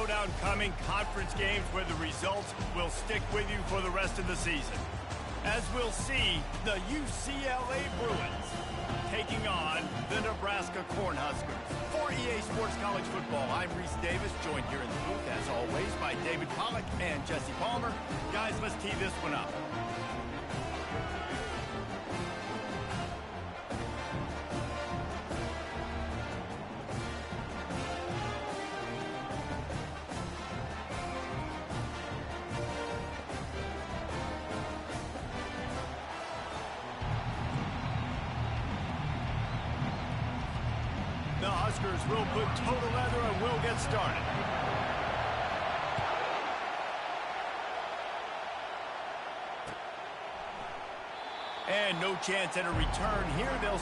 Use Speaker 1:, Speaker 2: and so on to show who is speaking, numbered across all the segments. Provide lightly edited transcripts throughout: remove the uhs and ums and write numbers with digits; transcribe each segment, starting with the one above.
Speaker 1: showdown coming, conference games where the results will stick with you for the rest of the season. As we'll see, the UCLA Bruins taking on the Nebraska Cornhuskers. For EA Sports College Football, I'm Reese Davis, joined here in the booth, as always, by David Pollack and Jesse Palmer. Guys, let's tee this one up. The Huskers will put total leather and will get started. And no chance at a return here. They'll...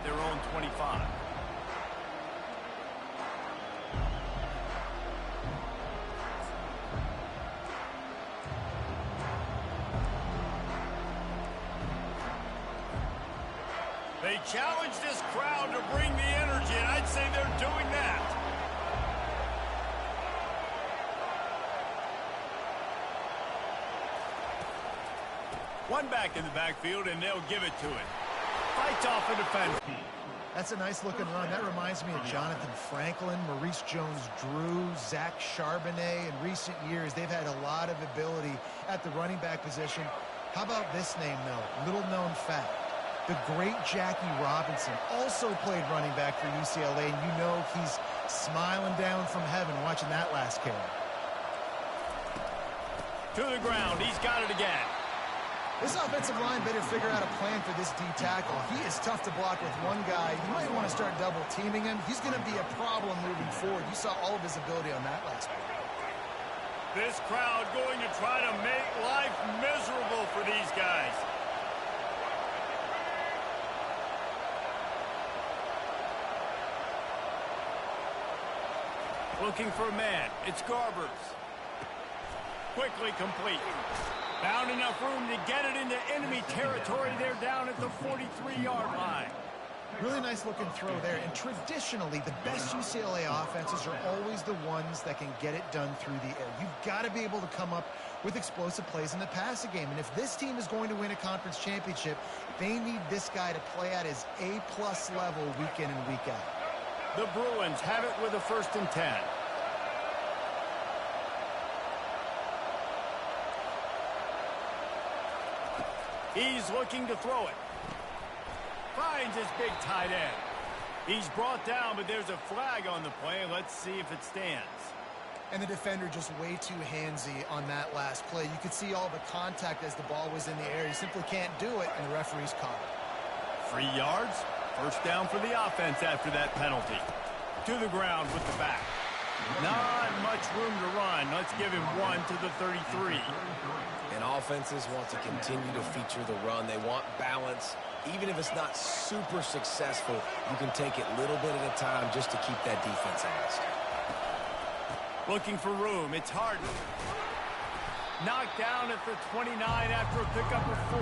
Speaker 1: their own 25. They challenge this crowd to bring the energy, and I'd say they're doing that. One back in the backfield, and they'll give it to it. Fights off a defender.
Speaker 2: That's a nice-looking run. That reminds me of Jonathan Franklin, Maurice Jones-Drew, Zach Charbonnet. In recent years, they've had a lot of ability at the running back position. How about this name, though? Little-known fact. The great Jackie Robinson also played running back for UCLA, and you know he's smiling down from heaven watching that last carry.
Speaker 1: To the ground. He's got it again.
Speaker 2: This offensive line better figure out a plan for this D tackle. He is tough to block with one guy. You might want to start double teaming him. He's going to be a problem moving forward. You saw all of his ability on that last play.
Speaker 1: This crowd going to try to make life miserable for these guys. Looking for a man. It's Garbers. Quickly complete. Found enough room to get it into enemy territory. They're down at the 43-yard line.
Speaker 2: Really nice looking throw there. And traditionally, the best UCLA offenses are always the ones that can get it done through the air. You've got to be able to come up with explosive plays in the passing game. And if this team is going to win a conference championship, they need this guy to play at his A-plus level week in and week out.
Speaker 1: The Bruins have it with a 1st and 10. He's looking to throw it. Finds his big tight end. He's brought down, but there's a flag on the play. Let's see if it stands.
Speaker 2: And the defender just way too handsy on that last play. You could see all the contact as the ball was in the air. He simply can't do it, and the referee's caught it.
Speaker 1: 3 yards. 1st down for the offense after that penalty. To the ground with the back. Not much room to run. Let's give him 1 to the 33.
Speaker 3: And offenses want to continue to feature the run. They want balance. Even if it's not super successful, you can take it little bit at a time just to keep that defense honest.
Speaker 1: Looking for room. It's Harden. Knocked down at the 29 after a pickup of 4.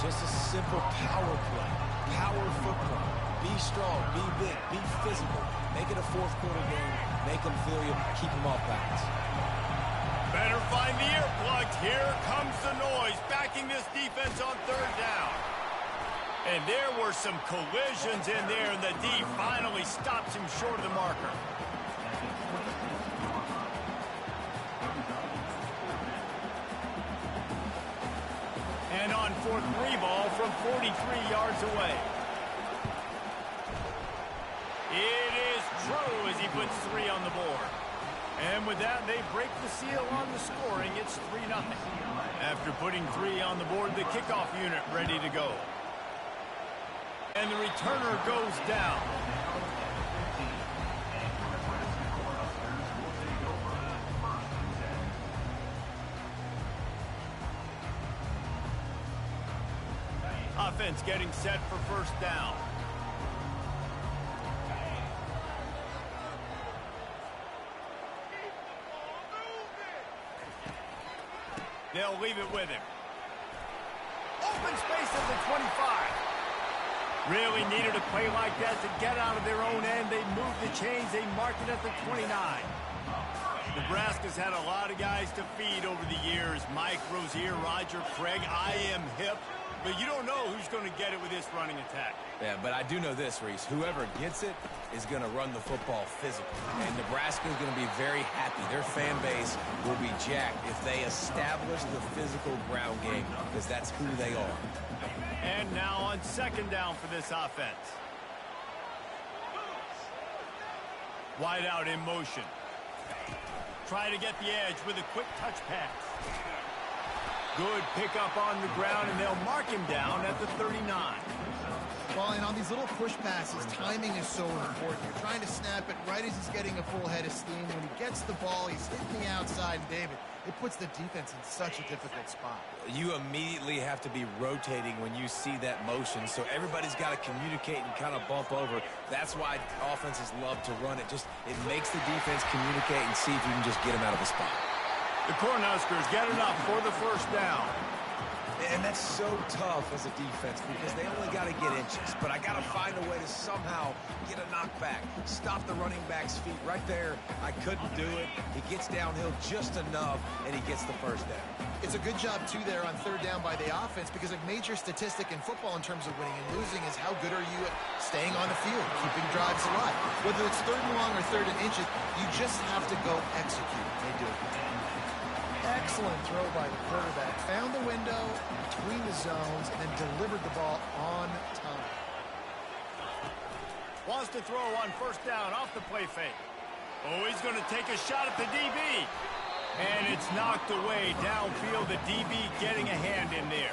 Speaker 3: Just a simple power play. Power football. Be strong. Be big. Be physical. Make it a 4th quarter game. Make them feel you. Keep them off balance.
Speaker 1: Better find the earplugs. Here comes the noise, backing this defense on 3rd down. And there were some collisions in there, and the D finally stops him short of the marker. And on 4th ball from 43 yards away. It is Drew as he puts 3 on the board. And with that, they break the seal on the scoring. It's 3-0. After putting 3 on the board, the kickoff unit ready to go. And the returner goes down. offense getting set for first down. They'll leave it with him. Open space at the 25. Really needed a play like that to get out of their own end. They moved the chains. They marked it at the 29. Nebraska's had a lot of guys to feed over the years. Mike, Rozier, Roger, Craig. I am hip. But you don't know who's going to get it with this running attack.
Speaker 3: Yeah, but I do know this, Reese. Whoever gets it is going to run the football physically. And Nebraska is going to be very happy. Their fan base will be jacked if they establish the physical ground game, because that's who they are.
Speaker 1: And now on second down for this offense. Wide out in motion. Try to get the edge with a quick touch pass. Good pickup on the ground, and they'll mark him down at the 39.
Speaker 2: Well, and on these little push passes, timing is so important. You're trying to snap it right as he's getting a full head of steam. When he gets the ball, he's hitting the outside, and David, it puts the defense in such a difficult spot.
Speaker 3: You immediately have to be rotating when you see that motion, so everybody's got to communicate and kind of bump over. That's why offenses love to run it. It makes the defense communicate and see if you can just get them out of the spot.
Speaker 1: The Cornhuskers get enough for the first down.
Speaker 3: And that's so tough as a defense because they only got to get inches. But I got to find a way to somehow get a knockback, stop the running back's feet right there. I couldn't do it. He gets downhill just enough, and he gets the first down.
Speaker 2: It's a good job, too, there on third down by the offense, because a major statistic in football in terms of winning and losing is how good are you at staying on the field, keeping drives alive. Whether it's third and long or third and inches, you just have to go execute. They do it. Excellent throw by the quarterback. Found the window between the zones and then delivered the ball on time.
Speaker 1: Wants to throw on first down off the play fake. Oh, he's going to take a shot at the DB. And it's knocked away downfield. The DB getting a hand in there.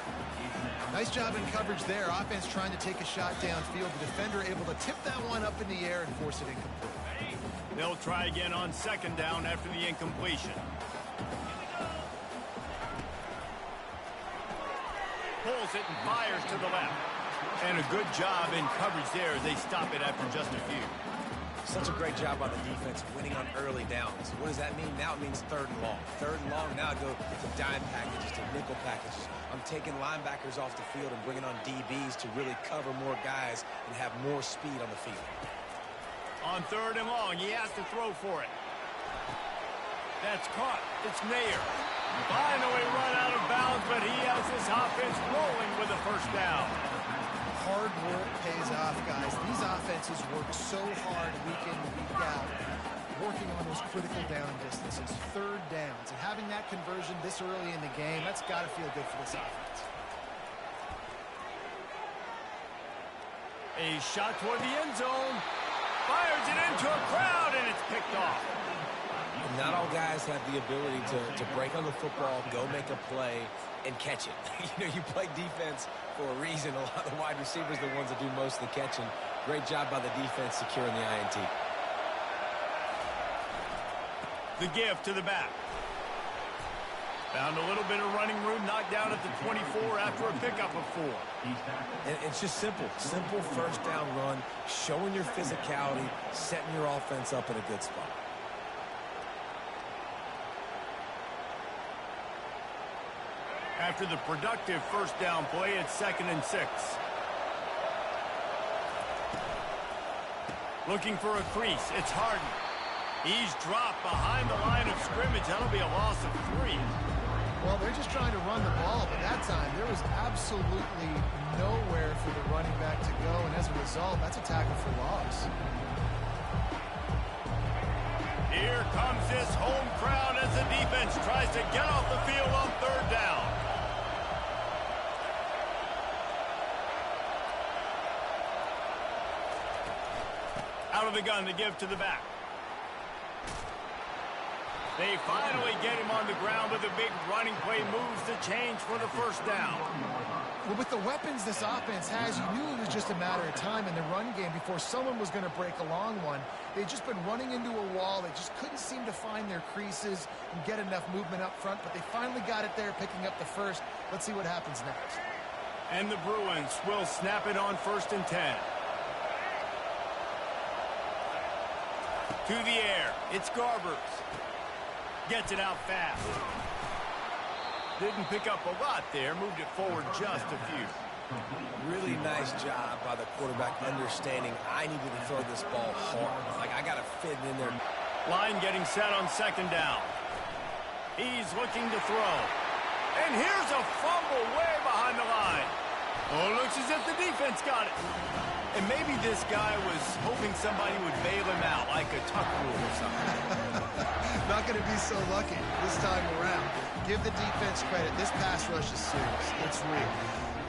Speaker 2: Nice job in coverage there. Offense trying to take a shot downfield. The defender able to tip that one up in the air and force it incomplete.
Speaker 1: They'll try again on second down after the incompletion. Pulls it and fires to the left. And a good job in coverage there as they stop it after just a few.
Speaker 3: Such a great job by the defense winning on early downs. What does that mean? Now it means third and long. Third and long, now I go to dime packages, to nickel packages. I'm taking linebackers off the field and bringing on DBs to really cover more guys and have more speed on the field.
Speaker 1: On third and long, he has to throw for it. That's caught. It's Nair. Finally run out of bounds, but he has this offense rolling with a first down.
Speaker 2: Hard work pays off, guys. These offenses work so hard week in, week out, working on those critical down distances, third downs, and having that conversion this early in the game, that's got to feel good for this offense.
Speaker 1: A shot toward the end zone. Fires it into a crowd, and it's picked off.
Speaker 3: Not all guys have the ability to break on the football, go make a play, and catch it. You play defense for a reason. A lot of the wide receivers are the ones that do most of the catching. Great job by the defense securing the INT.
Speaker 1: The give to the back. Found a little bit of running room, knocked down at the 24 after a pickup of 4.
Speaker 3: And it's just simple first down run, showing your physicality, setting your offense up in a good spot.
Speaker 1: After the productive first down play, it's 2nd and 6. Looking for a crease. It's Harden. He's dropped behind the line of scrimmage. That'll be a loss of 3.
Speaker 2: Well, they're just trying to run the ball, but that time there was absolutely nowhere for the running back to go, and as a result, that's a tackle for loss.
Speaker 1: Here comes this home crowd as the defense tries to get off the field on third down. Out of the gun to give to the back. They finally get him on the ground with a big running play, moves the change for the first down.
Speaker 2: Well, with the weapons this offense has, you knew it was just a matter of time in the run game before someone was going to break a long one. They'd just been running into a wall. They just couldn't seem to find their creases and get enough movement up front, but they finally got it there, picking up the first. Let's see what happens next.
Speaker 1: And the Bruins will snap it on 1st and 10. To the air. It's Garbers. Gets it out fast. Didn't pick up a lot there. Moved it forward just a few.
Speaker 3: Really nice job by the quarterback understanding I needed to throw this ball hard. Like, I got to fit it in there.
Speaker 1: Line getting set on 2nd down. He's looking to throw. And here's a fumble way behind the line. Oh, looks as if the defense got it. And maybe this guy was hoping somebody would bail him out, like a tuck rule or something.
Speaker 2: Not going to be so lucky this time around. Give the defense credit. This pass rush is serious. It's real.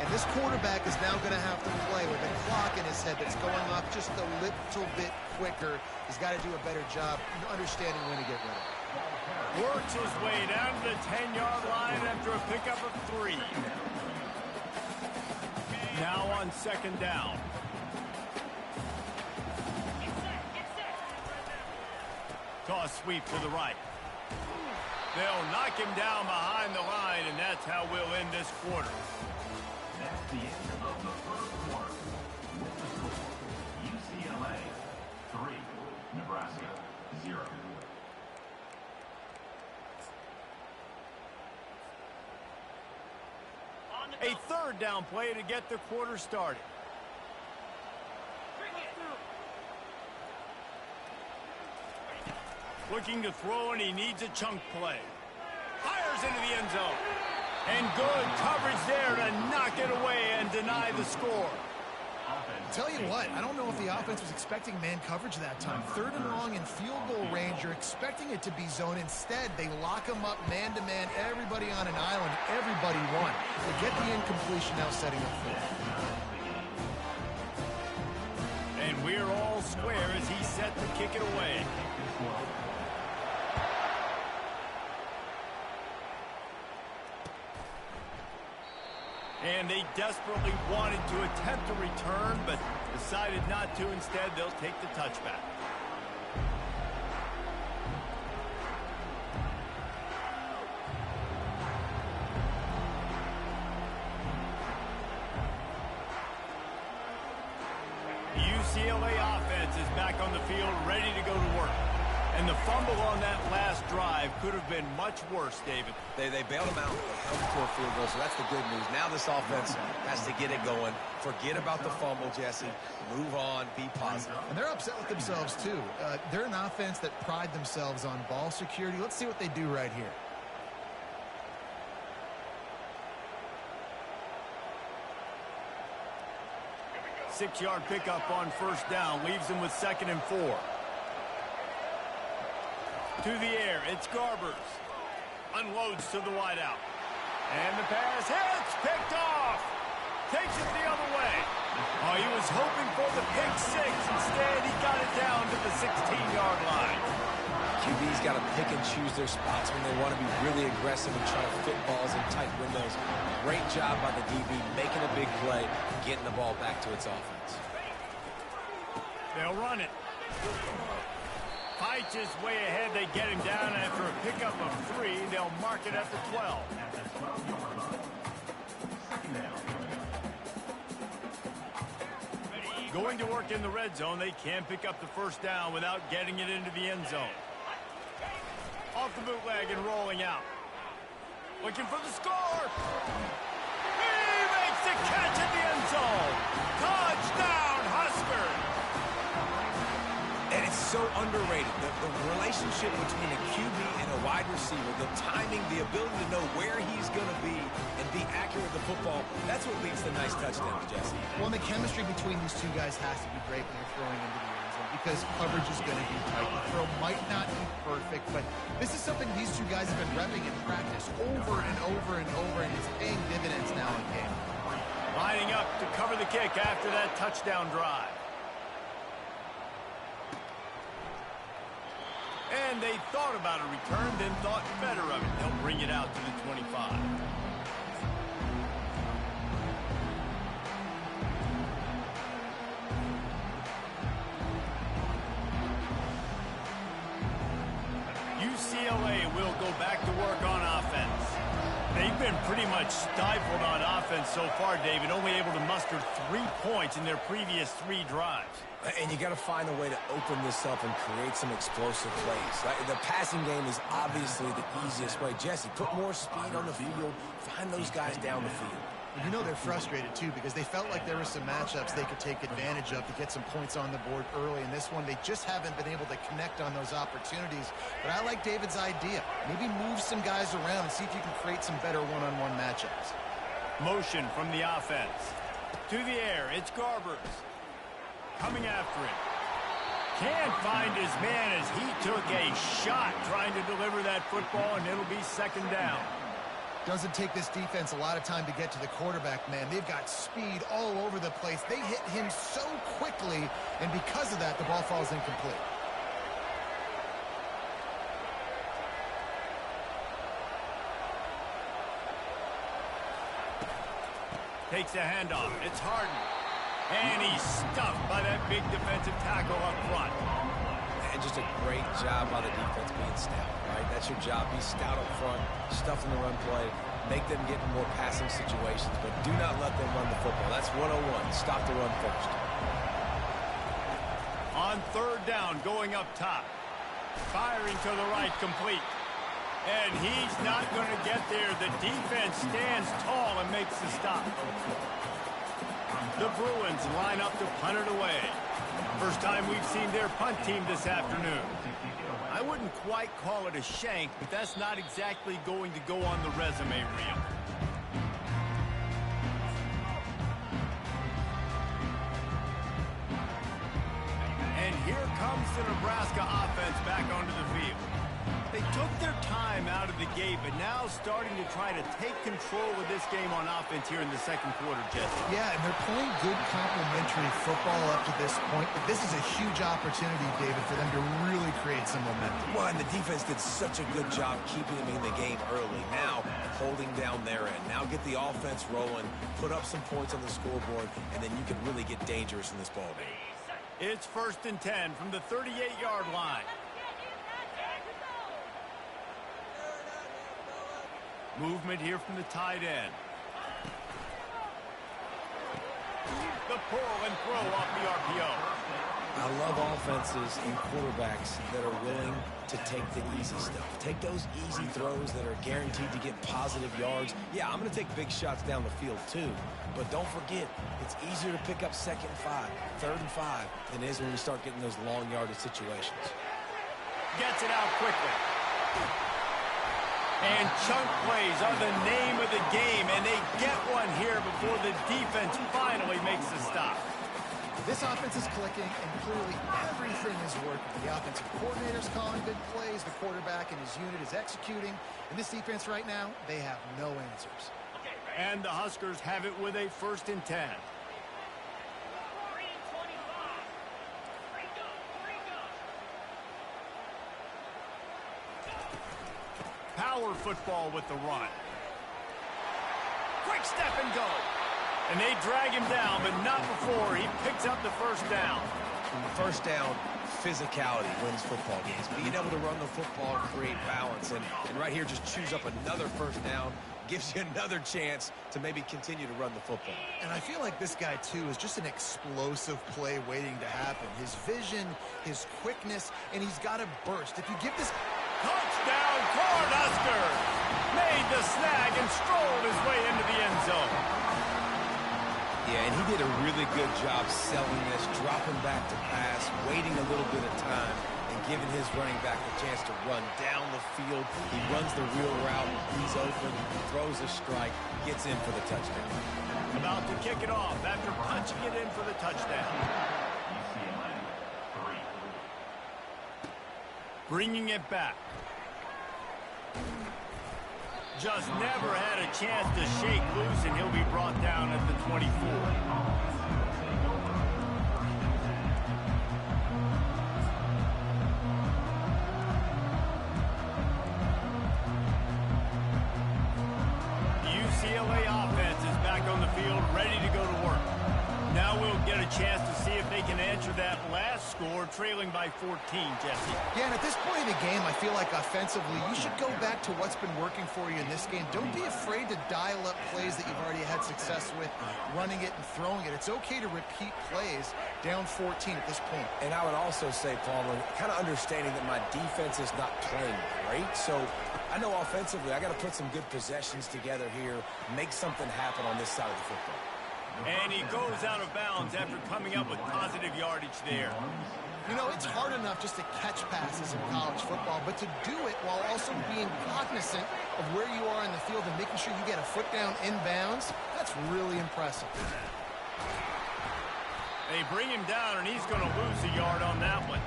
Speaker 2: And this quarterback is now going to have to play with a clock in his head that's going off just a little bit quicker. He's got to do a better job understanding when to get rid of it.
Speaker 1: Works his way down to the 10-yard line after a pickup of 3. Now on 2nd down. Toss sweep to the right. They'll knock him down behind the line, and that's how we'll end this quarter.
Speaker 4: That's the end of the first quarter. UCLA 3, Nebraska 0.
Speaker 1: A 3rd down play to get the quarter started. Looking to throw, and he needs a chunk play. Fires into the end zone. And good coverage there to knock it away and deny the score.
Speaker 2: Tell you what, I don't know if the offense was expecting man coverage that time. 3rd and long in field goal range. You're expecting it to be zone. Instead, they lock them up man-to-man. Everybody on an island. Everybody won. They get the incompletion now setting up 4th.
Speaker 1: And we're all square as he set to kick it away. And they desperately wanted to attempt a return, but decided not to. Instead, they'll take the touchback. The UCLA offense is back on the field, ready to go to work. And the fumble on that last drive could have been much worse, David.
Speaker 3: They bailed him out. They held him to a field goal, so that's the good news. Now this offense has to get it going. Forget about the fumble, Jesse. Move on. Be positive.
Speaker 2: And they're upset with themselves, too. They're an offense that pride themselves on ball security. Let's see what they do right here.
Speaker 1: Six-yard pickup on 1st down. Leaves them with 2nd and 4. To the air, it's Garbers. Unloads to the wideout. And the pass hits, picked off. Takes it the other way. Oh, he was hoping for the pick 6. Instead, he got it down to the 16-yard line.
Speaker 3: QB's got to pick and choose their spots when they want to be really aggressive and try to fit balls in tight windows. Great job by the DB, making a big play, getting the ball back to its offense.
Speaker 1: They'll run it. Fight is way ahead. They get him down after a pickup of 3. They'll mark it at the 12. Going to work in the red zone. They can't pick up the 1st down without getting it into the end zone. Off the bootleg and rolling out. Looking for the score. He makes the catch at the end zone. Touchdown, Huskers.
Speaker 3: And it's so underrated. The relationship between a QB and a wide receiver, the timing, the ability to know where he's going to be and be accurate with the football, that's what leads to nice touchdowns, Jesse.
Speaker 2: Well, and the chemistry between these two guys has to be great when you're throwing into the end zone because coverage is going to be tight. The throw might not be perfect, but this is something these two guys have been repping in practice over and over and over, and it's paying dividends now in game.
Speaker 1: Lining up to cover the kick after that touchdown drive. And they thought about a return, then thought better of it. They'll bring it out to the 25. UCLA will go back to work on offense. They've been pretty much stifled on offense so far, David, only able to muster 3 points in their previous 3 drives.
Speaker 3: And you got to find a way to open this up and create some explosive plays. The passing game is obviously the easiest way. Jesse, put more speed on the field. Find those guys down the field.
Speaker 2: You know they're frustrated, too, because they felt like there were some matchups they could take advantage of to get some points on the board early. In this one, they just haven't been able to connect on those opportunities. But I like David's idea. Maybe move some guys around and see if you can create some better one-on-one matchups.
Speaker 1: Motion from the offense. To the air, it's Garbers. Coming after him. Can't find his man as he took a shot trying to deliver that football, and it'll be 2nd down.
Speaker 2: Doesn't take this defense a lot of time to get to the quarterback, man. They've got speed all over the place. They hit him so quickly, and because of that, the ball falls incomplete.
Speaker 1: Takes a handoff. It's Harden. And he's stuffed by that big defensive tackle up front.
Speaker 3: And just a great job by the defense being stout, right? That's your job. Be stout up front, stuff in the run play, make them get in more passing situations, but do not let them run the football. That's 101. Stop the run first.
Speaker 1: On 3rd down, going up top. Firing to the right, complete. And he's not going to get there. The defense stands tall and makes the stop. The Bruins line up to punt it away. First time we've seen their punt team this afternoon. I wouldn't quite call it a shank, but that's not exactly going to go on the resume reel. And here comes the Nebraska offense back onto the field. They took their time out of the gate, but now starting to try to take control of this game on offense here in the 2nd quarter, Jesse.
Speaker 2: Yeah, and they're playing good complementary football up to this point, but this is a huge opportunity, David, for them to really create some momentum.
Speaker 3: Well, and the defense did such a good job keeping them in the game early. Now, holding down their end. Now get the offense rolling, put up some points on the scoreboard, and then you can really get dangerous in this ball game.
Speaker 1: It's 1st and 10 from the 38-yard line. Movement here from the tight end. The pull and throw off the RPO.
Speaker 3: I love offenses and quarterbacks that are willing to take the easy stuff. Take those easy throws that are guaranteed to get positive yards. Yeah, I'm going to take big shots down the field too, but don't forget, it's easier to pick up 2nd and 5, 3rd and 5 than it is when we start getting those long yardage situations.
Speaker 1: Gets it out quickly. And chunk plays are the name of the game, and they get one here before the defense finally makes the stop.
Speaker 2: This offense is clicking, and clearly everything is working. The offensive coordinator's calling big plays, the quarterback and his unit is executing. And this defense right now, they have no answers.
Speaker 1: And the Huskers have it with a 1st and 10. Power football with the run. Quick step and go. And they drag him down, but not before he picks up the 1st down.
Speaker 3: 1st down, physicality wins football games. Being able to run the football and create balance. And right here, just choose up another 1st down. Gives you another chance to maybe continue to run the football.
Speaker 2: And I feel like this guy, too, is just an explosive play waiting to happen. His vision, his quickness, and he's got to burst. If you give this...
Speaker 1: Touchdown, Cornhuskers! Made the snag and strolled his way into the end zone.
Speaker 3: Yeah, and he did a really good job selling this, dropping back to pass, waiting a little bit of time, and giving his running back a chance to run down the field. He runs the real route. He's open, throws a strike, gets in for the touchdown.
Speaker 1: About to kick it off after punching it in for the touchdown. Bringing it back. Just never had a chance to shake loose, and he'll be brought down at the 24. The UCLA offense is back on the field, ready to go to work. Now Now we'll get a chance to see if they can answer that last score, trailing by 14, Jesse.
Speaker 2: Yeah, and at this point of the game, I feel like offensively, you should go back to what's been working for you in this game. Don't be afraid to dial up plays that you've already had success with, running it and throwing it. It's okay to repeat plays down 14 at this point.
Speaker 3: And I would also say, Palmer, kind of understanding that my defense is not playing great, so I know offensively I got to put some good possessions together here, make something happen on this side of the football.
Speaker 1: And he goes out of bounds after coming up with positive yardage there.
Speaker 2: You know, it's hard enough just to catch passes in college football, but to do it while also being cognizant of where you are in the field and making sure you get a foot down inbounds, that's really impressive.
Speaker 1: They bring him down, and he's going to lose a yard on that one.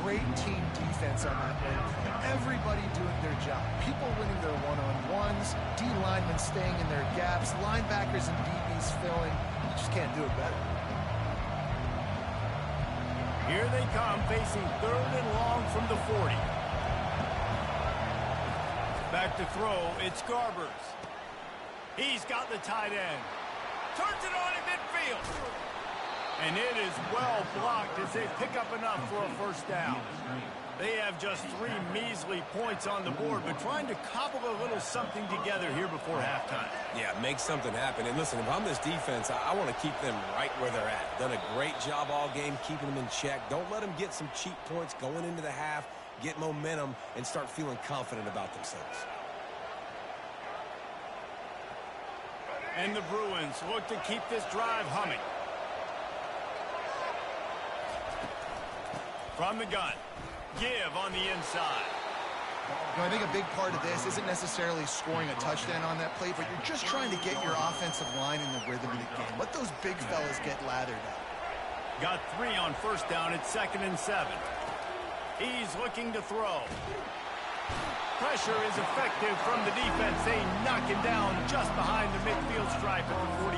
Speaker 2: Great team defense on that one. Everybody doing their job. People winning their one-on-ones, D linemen staying in their gaps, linebackers and DBs filling. You just can't do it better.
Speaker 1: Here they come, facing 3rd and long from the 40. Back to throw, it's Garbers. He's got the tight end. Turns it on in midfield. And it is well blocked as they pick up enough for a first down. They have just 3 measly points on the board, but trying to cobble a little something together here before halftime.
Speaker 3: Yeah, make something happen. And listen, if I'm this defense, I want to keep them right where they're at. Done a great job all game keeping them in check. Don't let them get some cheap points going into the half, get momentum, and start feeling confident about themselves.
Speaker 1: And the Bruins look to keep this drive humming. From the gun, give on the inside.
Speaker 2: You know, I think a big part of this isn't necessarily scoring a touchdown on that play, but you're just trying to get your offensive line in the rhythm of the game. Let those big fellas get lathered up.
Speaker 1: Got 3 on first down at 2nd and 7. He's looking to throw. Pressure is effective from the defense. They knock him down just behind the midfield stripe at the 48.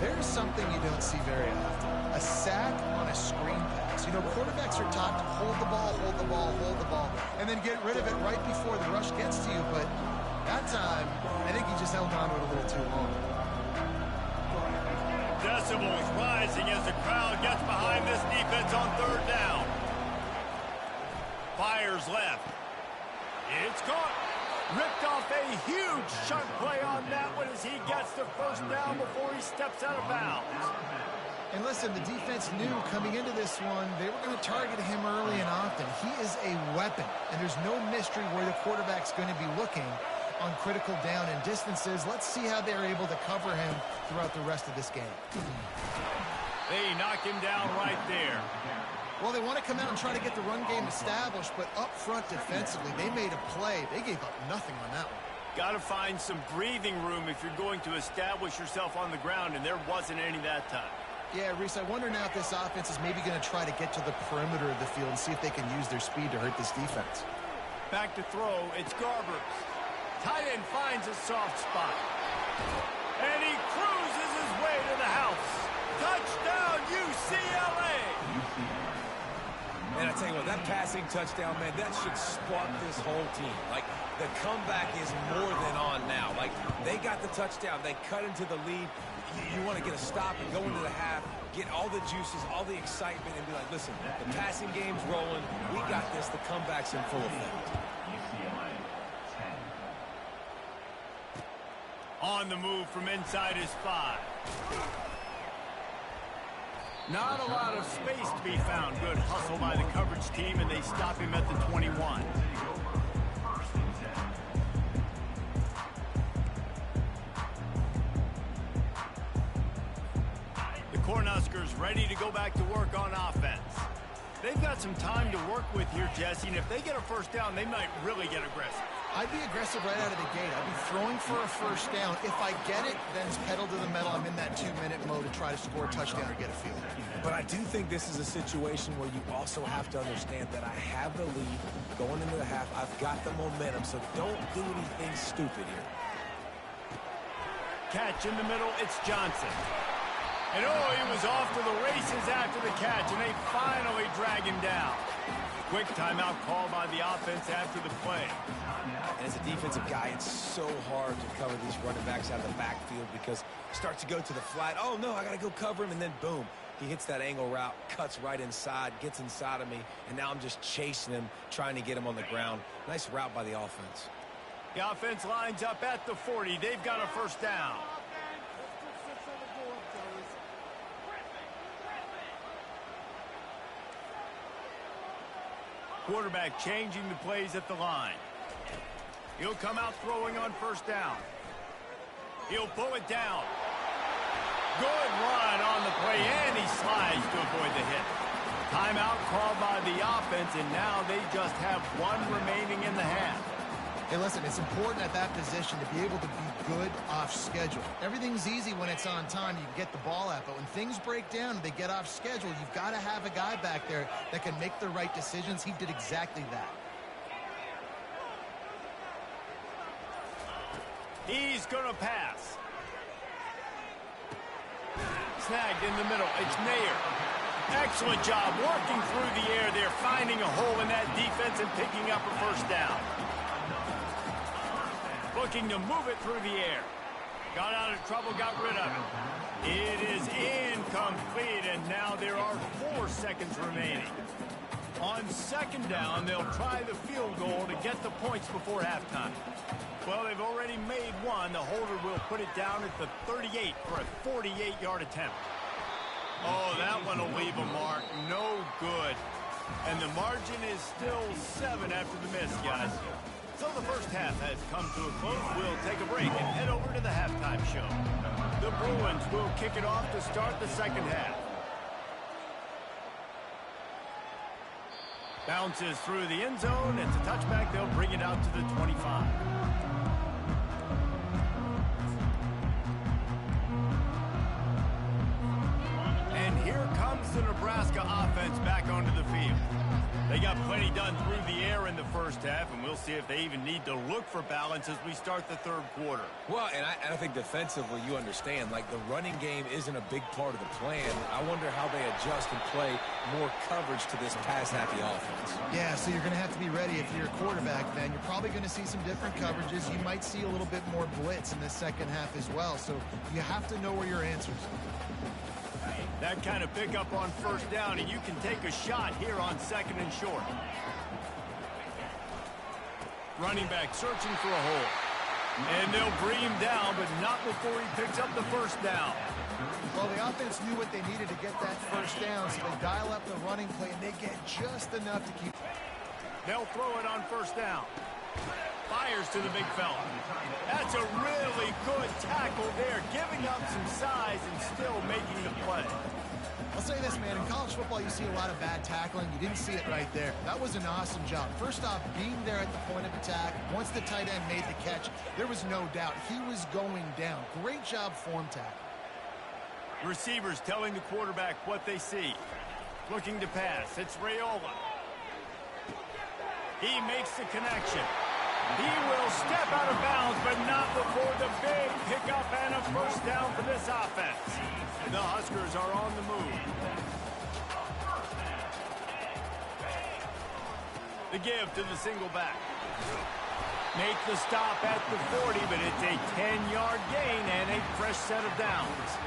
Speaker 2: There's something you don't see very often. A sack on a screen pass. You know, quarterbacks are taught to hold the ball, hold the ball, hold the ball, and then get rid of it right before the rush gets to you. But that time, I think he just held on to it a little too long.
Speaker 1: Decibels rising as the crowd gets behind this defense on 3rd down. Fires left. It's caught. Ripped off a huge chunk play on that one as he gets the first down before he steps out of bounds.
Speaker 2: And listen, the defense knew coming into this one, they were going to target him early and often. He is a weapon, and there's no mystery where the quarterback's going to be looking on critical down and distances. Let's see how they're able to cover him throughout the rest of this game.
Speaker 1: They knock him down right there.
Speaker 2: Well, they want to come out and try to get the run game established, but up front defensively, they made a play. They gave up nothing on that one.
Speaker 1: Got to find some breathing room if you're going to establish yourself on the ground, and there wasn't any that time.
Speaker 2: Yeah, Reese, I wonder now if this offense is maybe going to try to get to the perimeter of the field and see if they can use their speed to hurt this defense.
Speaker 1: Back to throw, it's Garbers. Tight end finds a soft spot. And he cruises his way to the house. Touchdown, UCLA!
Speaker 3: And I tell you what, that passing touchdown, man, that should spark this whole team. Like, the comeback is more than on now. Like, they got the touchdown. They cut into the lead. You want to get a stop and go into the half, get all the juices, all the excitement, and be like, listen, the passing game's rolling. We got this. The comeback's in full effect.
Speaker 1: On the move from inside his 5. Not a lot of space to be found. Good hustle by the coverage team, and they stop him at the 21. The Cornhuskers ready to go back to work on offense. They've got some time to work with here, Jesse, and if they get a first down, they might really get aggressive.
Speaker 2: I'd be aggressive right out of the gate. I'd be throwing for a first down. If I get it, then it's pedal to the metal. I'm in that 2-minute mode to try to score a touchdown or get a field.
Speaker 3: But I do think this is a situation where you also have to understand that I have the lead going into the half. I've got the momentum, so don't do anything stupid here.
Speaker 1: Catch in the middle, it's Johnson. And oh, he was off to the races after the catch, and they finally drag him down. Quick timeout called by the offense after the play.
Speaker 3: And as a defensive guy, it's so hard to cover these running backs out of the backfield because starts to go to the flat. Oh, no, I got to go cover him, and then boom. He hits that angle route, cuts right inside, gets inside of me, and now I'm just chasing him, trying to get him on the ground. Nice route by the offense.
Speaker 1: The offense lines up at the 40. They've got a first down. Quarterback changing the plays at the line. He'll come out throwing on first down. He'll pull it down. Good run on the play, and he slides to avoid the hit. Timeout called by the offense, and now they just have one remaining in the half.
Speaker 2: Hey, listen, it's important at that position to be able to be good off schedule. Everything's easy when it's on time. You can get the ball out, but when things break down and they get off schedule, you've got to have a guy back there that can make the right decisions. He did exactly that.
Speaker 1: He's going to pass. Snagged in the middle. It's Mayer. Excellent job working through the air there, finding a hole in that defense and picking up a first down. Looking to move it through the air. Got out of trouble, got rid of it. It is incomplete, and now there are 4 seconds remaining. On second down, they'll try the field goal to get the points before halftime. Well, they've already made one. The holder will put it down at the 38 for a 48-yard attempt. Oh, that one will leave a mark. No good. And the margin is still 7 after the miss, guys. So the first half has come to a close. We'll take a break and head over to the halftime show. The Bruins will kick it off to start the second half. Bounces through the end zone. It's a touchback. They'll bring it out to the 25. And here comes the Nebraska offense back onto the field. They got plenty done through the air in the first half, and we'll see if they even need to look for balance as we start the third quarter.
Speaker 3: Well, and I think defensively, you understand, like the running game isn't a big part of the plan. I wonder how they adjust and play more coverage to this pass-happy offense.
Speaker 2: Yeah, so you're going to have to be ready if you're a quarterback, man. You're probably going to see some different coverages. You might see a little bit more blitz in the second half as well, so you have to know where your answers are.
Speaker 1: That kind of pickup on first down, and you can take a shot here on second and short. Running back searching for a hole. And they'll bring him down, but not before he picks up the first down.
Speaker 2: Well, the offense knew what they needed to get that first down, so they dial up the running play, and they get just enough to keep.
Speaker 1: They'll throw it on first down. Fires to the big fella. That's a really good tackle there, giving up some size and still making the play.
Speaker 2: I'll say this, man. In college football, you see a lot of bad tackling. You didn't see it right there. That was an awesome job. First off, being there at the point of attack, once the tight end made the catch, there was no doubt he was going down. Great job form tackle.
Speaker 1: Receivers telling the quarterback what they see. Looking to pass. It's Raiola. He makes the connection. He will step out of bounds, but not before the big pickup and a first down for this offense. The Huskers are on the move. The give to the single back. Make the stop at the 40, but it's a 10-yard gain and a fresh set of downs.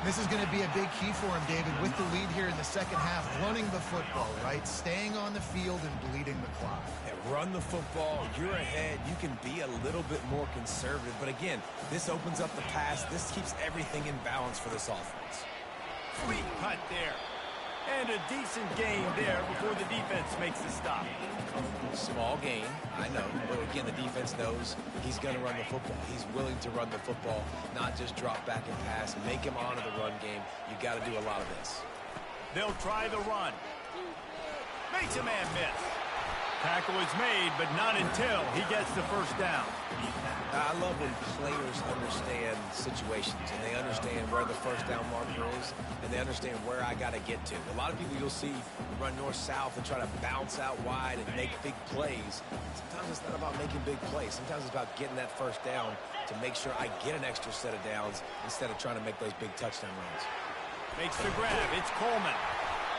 Speaker 2: This is going to be a big key for him, David, with the lead here in the second half, running the football, right? Staying on the field and bleeding the clock.
Speaker 3: Yeah, run the football. You're ahead. You can be a little bit more conservative. But again, this opens up the pass. This keeps everything in balance for this offense.
Speaker 1: Sweet cut there. And a decent gain there before the defense makes the stop.
Speaker 3: Small gain, I know. But again, the defense knows he's going to run the football. He's willing to run the football, not just drop back and pass. Make him honor the run game. You got to do a lot of this.
Speaker 1: They'll try the run. Makes a man miss. Tackle is made, but not until he gets the first down.
Speaker 3: I love when players understand situations and they understand where the first down marker is and they understand where I got to get to. A lot of people you'll see run north-south and try to bounce out wide and make big plays. Sometimes it's not about making big plays. Sometimes it's about getting that first down to make sure I get an extra set of downs instead of trying to make those big touchdown runs.
Speaker 1: Makes the grab. It's Coleman.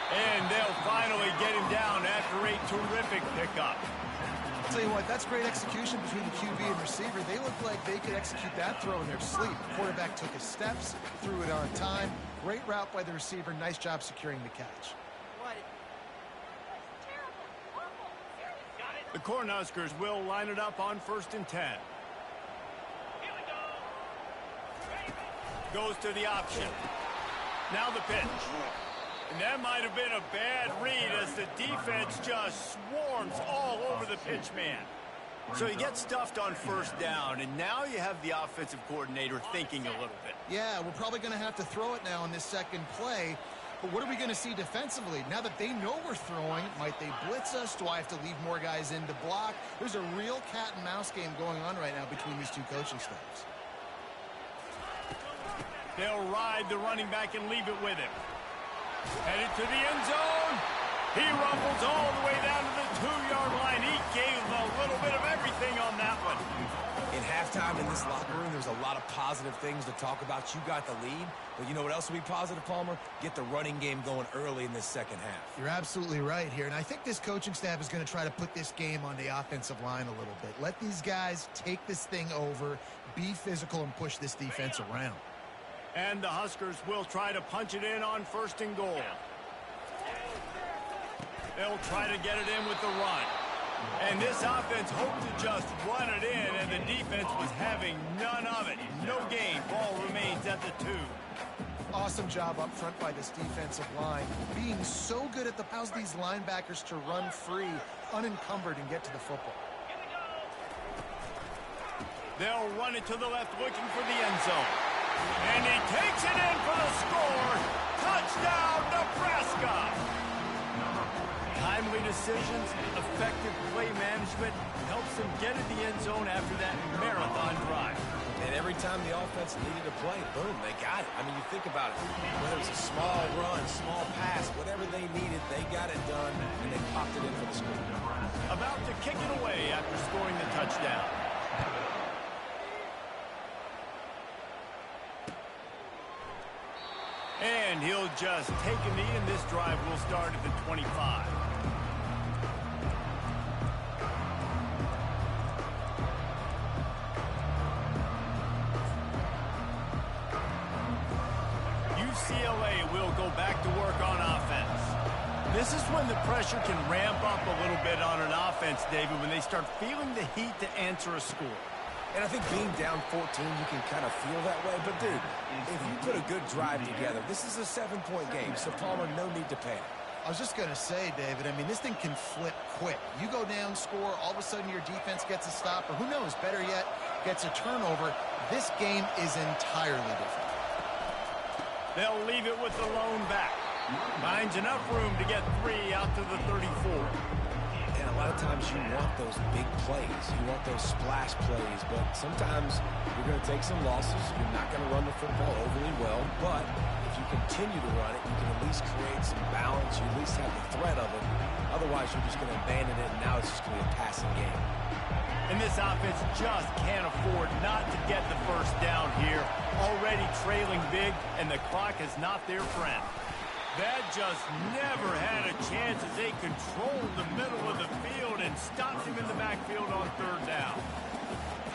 Speaker 1: And they'll finally get him down after a terrific pickup.
Speaker 2: I'll tell you what, that's great execution between the QB and receiver. They look like they could execute that throw in their sleep. The quarterback took his steps, threw it on time. Great route by the receiver. Nice job securing the catch.
Speaker 1: The Cornhuskers will line it up on 1st and 10. Goes to the option. Now the pitch. And that might have been a bad read as the defense just swarms all over the pitch man. So he gets stuffed on 1st down, and now you have the offensive coordinator thinking a little bit.
Speaker 2: Yeah, we're probably going to have to throw it now in this second play. But what are we going to see defensively? Now that they know we're throwing, might they blitz us? Do I have to leave more guys in to block? There's a real cat and mouse game going on right now between these two coaching staffs.
Speaker 1: They'll ride the running back and leave it with him. Headed to the end zone. He rumbles all the way down to the 2-yard line. He gave a little bit of everything on that one.
Speaker 3: In halftime in this locker room, there's a lot of positive things to talk about. You got the lead, but you know what else will be positive, Palmer? Get the running game going early in this second half.
Speaker 2: You're absolutely right here, and I think this coaching staff is going to try to put this game on the offensive line a little bit. Let these guys take this thing over, be physical, and push this defense around.
Speaker 1: And the Huskers will try to punch it in on 1st and goal. They'll try to get it in with the run. And this offense hoped to just run it in, and the defense was having none of it. No gain. Ball remains at the 2.
Speaker 2: Awesome job up front by this defensive line. Being so good at allows these linebackers to run free, unencumbered, and get to the football.
Speaker 1: They'll run it to the left, looking for the end zone. And he takes it in for the score. Touchdown, Nebraska! Timely decisions, effective play management helps them get in the end zone after that marathon drive.
Speaker 3: And every time the offense needed a play, boom, they got it. I mean, you think about it. Whether it was a small run, small pass, whatever they needed, they got it done, and they popped it in for the score.
Speaker 1: About to kick it away after scoring the touchdown. And he'll just take a knee, and this drive will start at the 25. UCLA will go back to work on offense. This is when the pressure can ramp up a little bit on an offense, David, when they start feeling the heat to answer a score.
Speaker 3: And I think being down 14, you can kind of feel that way. But, dude, if you put a good drive together, this is a 7-point game, so Palmer, no need to panic.
Speaker 2: I was just going to say, David, I mean, this thing can flip quick. You go down, score, all of a sudden your defense gets a stop, or who knows, better yet, gets a turnover. This game is entirely different.
Speaker 1: They'll leave it with the lone back. Finds enough room to get 3 out to the 34.
Speaker 3: And a lot of times you want those big plays. You want those splash plays, but sometimes you're going to take some losses. You're not going to run the football overly well, but if you continue to run it, you can at least create some balance. You at least have the threat of it. Otherwise, you're just going to abandon it, and now it's just going to be a passing game.
Speaker 1: And this offense just can't afford not to get the first down here. Already trailing big, and the clock is not their friend. That just never had a chance as they controlled the middle of the field and stopped him in the backfield on 3rd down.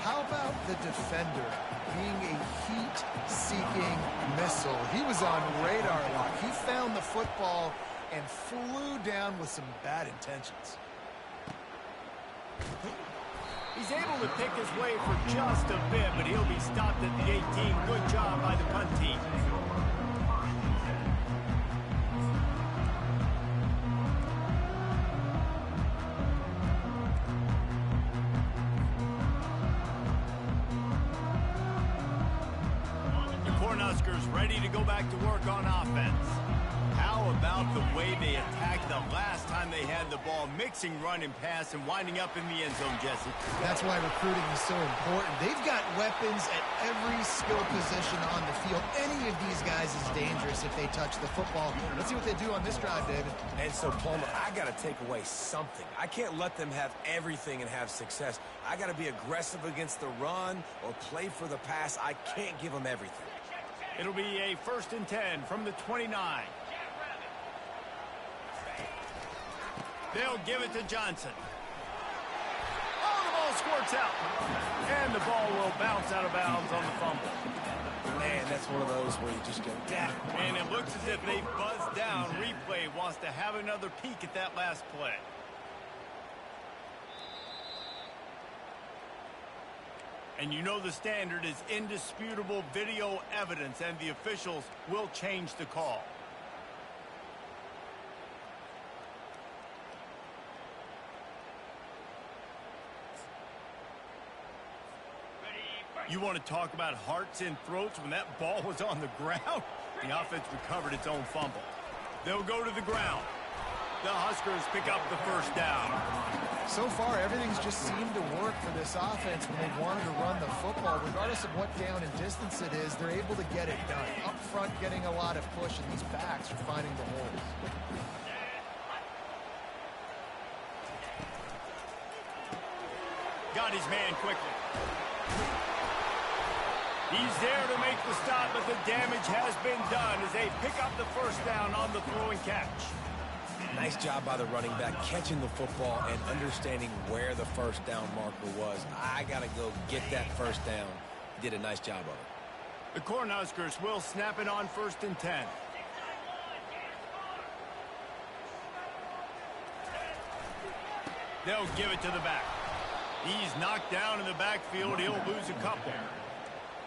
Speaker 2: How about the defender being a heat-seeking missile? He was on radar lock. He found the football and flew down with some bad intentions.
Speaker 1: He's able to pick his way for just a bit, but he'll be stopped at the 18. Good job by the punt team. The Cornhuskers ready to go back to work on offense. How about the way they attacked the last time they had the ball, mixing run and pass and winding up in the end zone, Jesse?
Speaker 2: That's why recruiting is so important. They've got weapons at every skill position on the field. Any of these guys is dangerous if they touch the football. Let's see what they do on this drive, David.
Speaker 3: And so, Palmer, I got to take away something. I can't let them have everything and have success. I got to be aggressive against the run or play for the pass. I can't give them everything.
Speaker 1: It'll be a 1st and 10 from the 29. They'll give it to Johnson. ball squirts out. And the ball will bounce out of bounds on the fumble.
Speaker 3: Man, that's one of those where you just go, damn.
Speaker 1: And it looks as if they buzzed down. Replay wants to have another peek at that last play. And you know the standard is indisputable video evidence, and the officials will change the call. You want to talk about hearts and throats when that ball was on the ground? The offense recovered its own fumble. They'll go to the ground. The Huskers pick up the first down.
Speaker 2: So far, everything's just seemed to work for this offense when they wanted to run the football. Regardless of what down and distance it is, they're able to get it done. Up front, getting a lot of push, and these backs are finding the holes.
Speaker 1: Got his man quickly. He's there to make the stop, but the damage has been done as they pick up the first down on the throw and catch.
Speaker 3: Nice job by the running back catching the football and understanding where the first down marker was. I got to go get that first down. He did a nice job of it.
Speaker 1: The Cornhuskers will snap it on 1st and 10. They'll give it to the back. He's knocked down in the backfield. He'll lose a couple.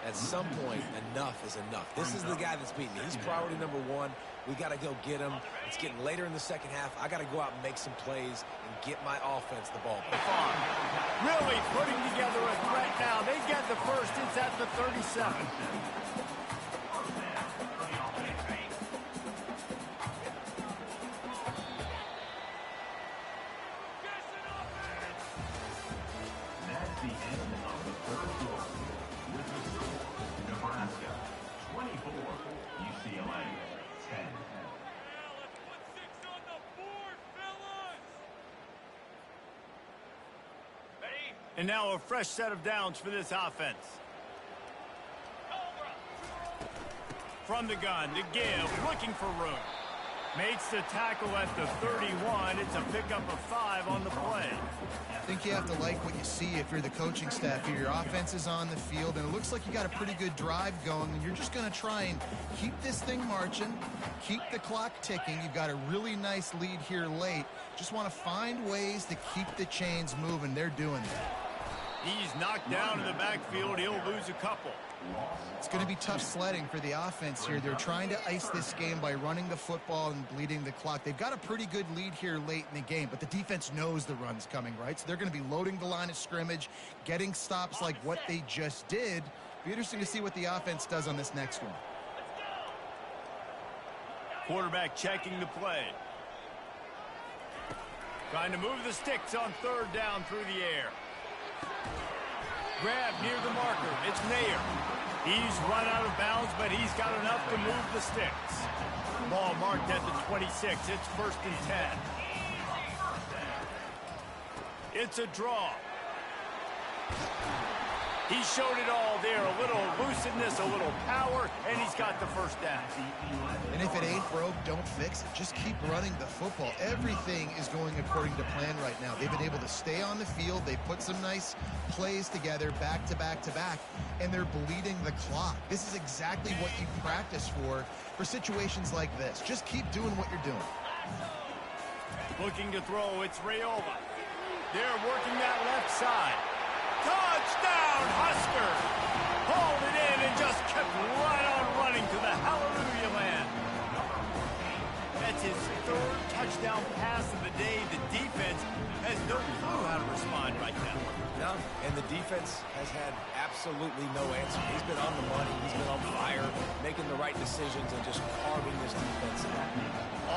Speaker 3: At some point, enough is enough. This is the guy that's beating me. He's priority number one. We got to go get him. It's getting later in the second half. I got to go out and make some plays and get my offense the ball back.
Speaker 1: Really putting together a threat now. They get the first. It's at the 37.
Speaker 4: That's the end of the first quarter. With the score, Nebraska 24, UCLA 10.
Speaker 1: And now a fresh set of downs for this offense. From the gun to give, looking for room. Makes the tackle at the 31. It's a pickup of 5 on the play.
Speaker 2: I think you have to like what you see if you're the coaching staff here. Your offense is on the field, and it looks like you got a pretty good drive going, and you're just going to try and keep this thing marching, keep the clock ticking. You've got a really nice lead here late. Just want to find ways to keep the chains moving. They're doing that.
Speaker 1: He's knocked down in the backfield. He'll lose a couple.
Speaker 2: It's going to be tough sledding for the offense here. They're trying to ice this game by running the football and bleeding the clock. They've got a pretty good lead here late in the game, but the defense knows the run's coming, right? So they're going to be loading the line of scrimmage, getting stops like what they just did. Be interesting to see what the offense does on this next one.
Speaker 1: Quarterback checking the play. Trying to move the sticks on 3rd down through the air. Grab near the marker. It's Nair. He's run out of bounds, but he's got enough to move the sticks. Ball marked at the 26. It's 1st and 10. It's a draw. He showed it all there. A little lucidness, a little power, and he's got the first down.
Speaker 2: And if it ain't broke, don't fix it. Just keep running the football. Everything is going according to plan right now. They've been able to stay on the field. They put some nice plays together back to back to back, and they're bleeding the clock. This is exactly what you practice for situations like this. Just keep doing what you're doing.
Speaker 1: Looking to throw, it's Rayola. They're working that left side. Touchdown, Husker! Hauled it in and just kept right on running to the hallelujah land. That's his 3rd touchdown pass of the day. The defense has no clue how to respond right now.
Speaker 3: No, and the defense has had absolutely no answer. He's been on the money. He's been on fire, making the right decisions and just carving this defense out.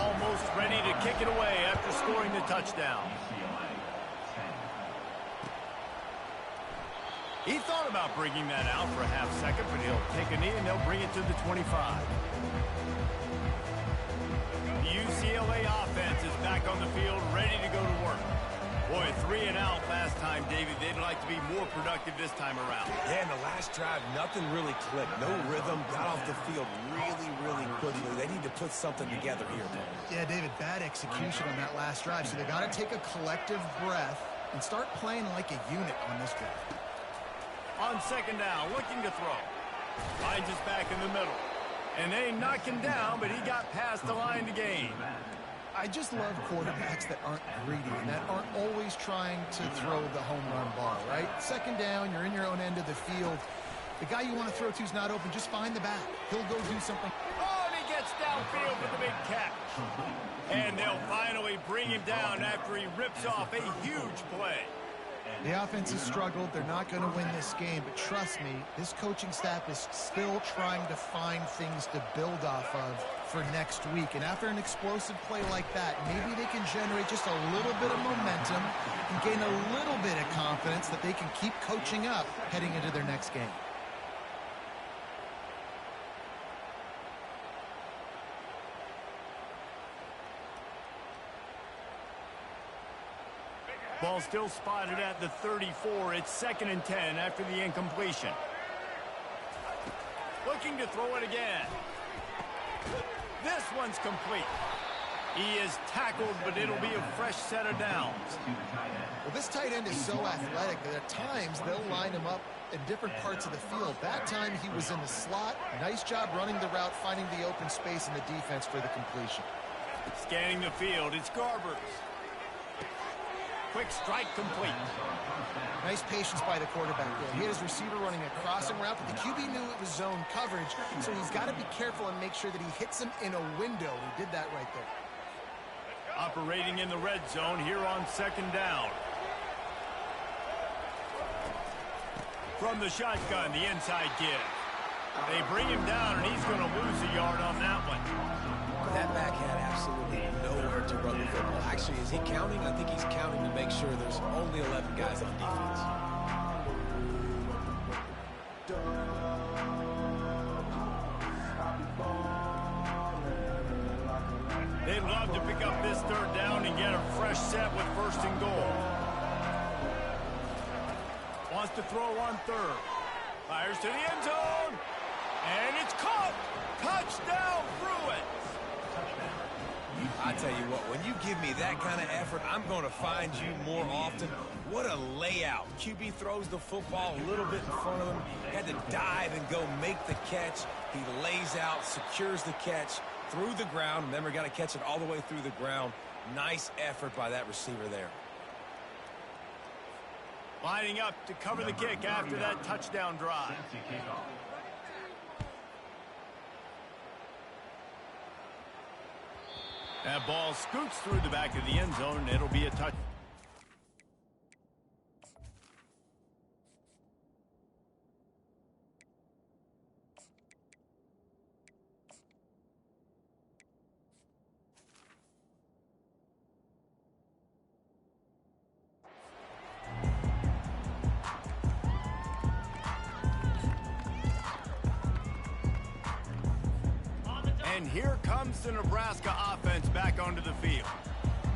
Speaker 1: Almost ready to kick it away after scoring the touchdown. He thought about bringing that out for a half second, but he'll take a knee and they'll bring it to the 25. The UCLA offense is back on the field, ready to go to work. Boy, 3 and out last time, David. They'd like to be more productive this time around.
Speaker 3: Yeah, in the last drive, nothing really clicked. No rhythm, got off the field really, really quickly. They need to put something together here, man.
Speaker 2: Yeah, David, bad execution on that last drive. So they got to take a collective breath and start playing like a unit on this drive.
Speaker 1: On second down, looking to throw. Finds us back in the middle. And they knock him down, but he got past the line to gain.
Speaker 2: I just love quarterbacks that aren't greedy and that aren't always trying to throw the home run ball, right? Second down, you're in your own end of the field. The guy you want to throw to is not open. Just find the back. He'll go do something.
Speaker 1: Oh, and he gets downfield with the big catch. And they'll finally bring him down after he rips off a huge play.
Speaker 2: The offense has struggled. They're not going to win this game, but trust me, this coaching staff is still trying to find things to build off of for next week. And after an explosive play like that, maybe they can generate just a little bit of momentum and gain a little bit of confidence that they can keep coaching up heading into their next game.
Speaker 1: Ball still spotted at the 34. It's 2nd and 10 after the incompletion. Looking to throw it again. This one's complete. He is tackled, but it'll be a fresh set of downs.
Speaker 2: Well, this tight end is so athletic that at times they'll line him up in different parts of the field. That time he was in the slot. Nice job running the route, finding the open space in the defense for the completion.
Speaker 1: Scanning the field, it's Garbers. Quick strike complete.
Speaker 2: Nice patience by the quarterback there. He had his receiver running a crossing route, but the QB knew it was zone coverage, so he's got to be careful and make sure that he hits him in a window. He did that right there.
Speaker 1: Operating in the red zone here on 2nd down. From the shotgun, the inside give. They bring him down, and he's going to lose a yard on that one.
Speaker 3: That back had absolutely nowhere to run the football. Actually, is he counting? I think he's counting to make sure there's only 11 guys on defense.
Speaker 1: They'd love to pick up this 3rd down and get a fresh set with 1st and goal. Wants to throw on 3rd. Fires to the end zone. And it's caught. Touchdown, Bruins.
Speaker 3: I tell you what, when you give me that kind of effort, I'm going to find you more often. What a layout. QB throws the football a little bit in front of him. Had to dive and go make the catch. He lays out, secures the catch through the ground. Remember, got to catch it all the way through the ground. Nice effort by that receiver there.
Speaker 1: Lining up to cover the kick after that touchdown drive. That ball scoots through the back of the end zone, and it'll be a touch. And here comes the Nebraska offense back onto the field.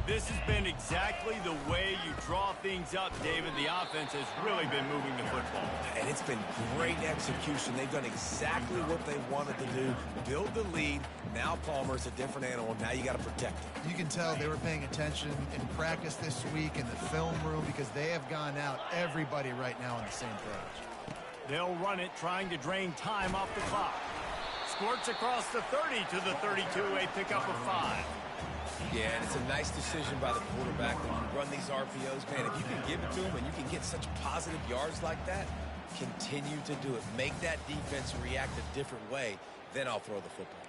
Speaker 1: This has been exactly the way you draw things up, David. The offense has really been moving the football.
Speaker 3: And it's been great execution. They've done exactly what they wanted to do. Build the lead. Now Palmer's a different animal. Now you got to protect him.
Speaker 2: You can tell they were paying attention in practice this week in the film room because they have gone out, everybody right now on the same page.
Speaker 1: They'll run it, trying to drain time off the clock. Squirts across the 30 to the 32, a pickup of 5.
Speaker 3: Yeah, and it's a nice decision by the quarterback when you run these RPOs. Man, if you can give it to him and you can get such positive yards like that, continue to do it. Make that defense react a different way, then I'll throw the football.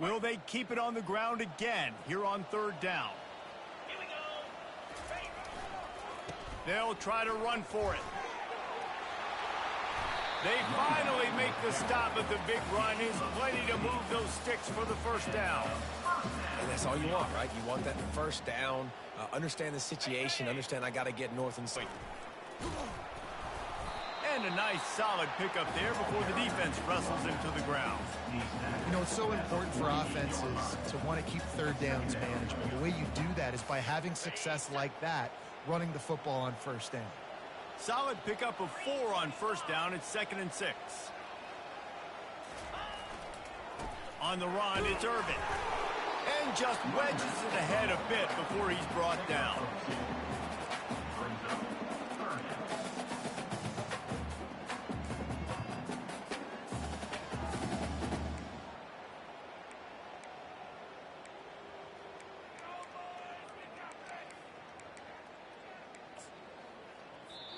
Speaker 1: Will they keep it on the ground again here on 3rd down? Here we go. They'll try to run for it. They finally make the stop, but the big run is plenty to move those sticks for the 1st down.
Speaker 3: And that's all you want, right? You want that 1st down, understand the situation, understand I got to get north and south.
Speaker 1: And a nice solid pickup there before the defense wrestles him to the ground.
Speaker 2: You know, it's so important for offenses to want to keep 3rd downs manageable. The way you do that is by having success like that, running the football on 1st down.
Speaker 1: Solid pickup of 4 on 1st down. It's 2nd and 6. On the run, it's Irvin. and just wedges it ahead a bit before he's brought down.
Speaker 4: Brings up third down.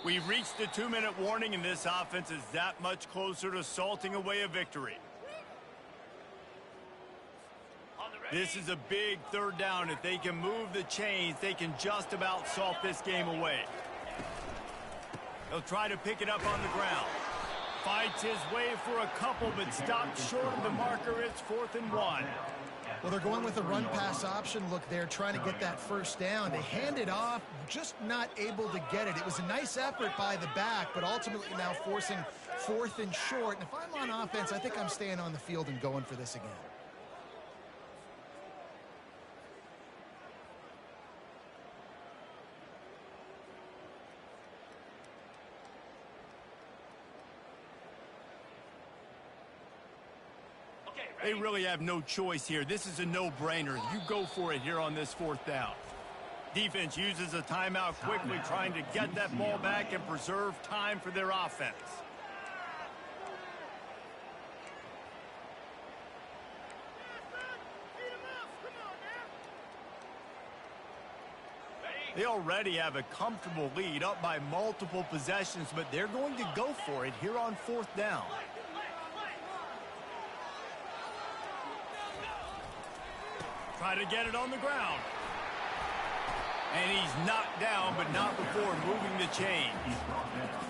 Speaker 1: We've reached the 2-minute warning, and this offense is that much closer to salting away a victory. This is a big third down. If they can move the chains, they can just about salt this game away. They'll try to pick it up on the ground. Fights his way for a couple, but stopped short of the marker. It's 4th and 1.
Speaker 2: Well, they're going with a run-pass option look there, trying to get that first down. They hand it off, just not able to get it. It was a nice effort by the back, but ultimately now forcing 4th and short. And if I'm on offense, I think I'm staying on the field and going for this again.
Speaker 1: They really have no choice here. This is a no-brainer. You go for it here on this 4th down. Defense uses a timeout quickly, trying to get that ball back and preserve time for their offense. They already have a comfortable lead, up by multiple possessions, but they're going to go for it here on 4th down. Try to get it on the ground. And he's knocked down, but not before moving the chain.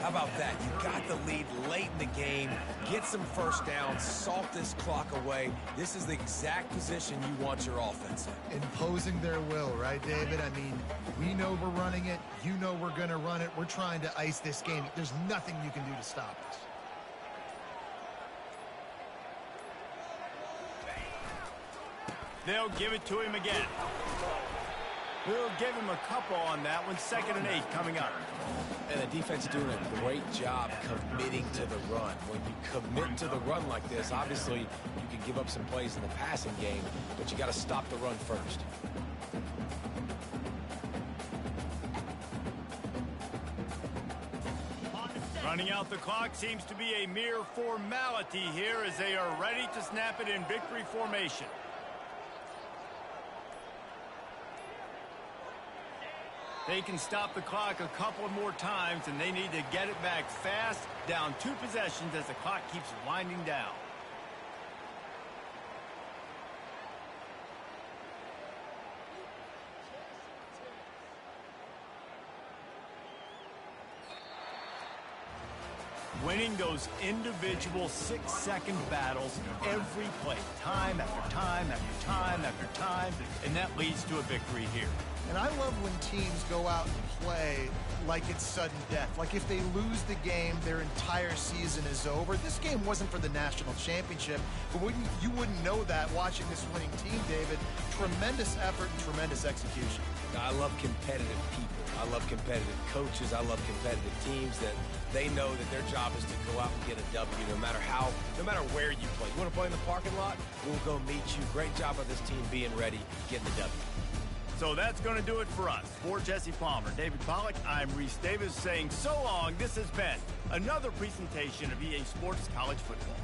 Speaker 3: How about that? You got the lead late in the game. Get some first downs. Salt this clock away. This is the exact position you want your offense in.
Speaker 2: Imposing their will, right, David? I mean, we know we're running it. You know we're going to run it. We're trying to ice this game. There's nothing you can do to stop us.
Speaker 1: They'll give it to him again. We'll give him a couple on that one. 2nd and 8 coming up.
Speaker 3: And the defense is doing a great job committing to the run. When you commit to the run like this, obviously you can give up some plays in the passing game, but you got to stop the run first.
Speaker 1: Running out the clock seems to be a mere formality here as they are ready to snap it in victory formation. They can stop the clock a couple more times, and they need to get it back fast, down 2 possessions as the clock keeps winding down. Winning those individual 6-second battles every play, time after time after time after time, and that leads to a victory here.
Speaker 2: And I love when teams go out and play like it's sudden death. Like if they lose the game, their entire season is over. This game wasn't for the national championship, but you wouldn't know that watching this winning team, David. Tremendous effort and tremendous execution.
Speaker 3: I love competitive people. I love competitive coaches. I love competitive teams that they know that their job is to go out and get a W no matter where you play. You want to play in the parking lot? We'll go meet you. Great job of this team being ready, getting the W.
Speaker 1: So that's going to do it for us. For Jesse Palmer, David Pollack, I'm Reese Davis saying so long. This has been another presentation of EA Sports College Football.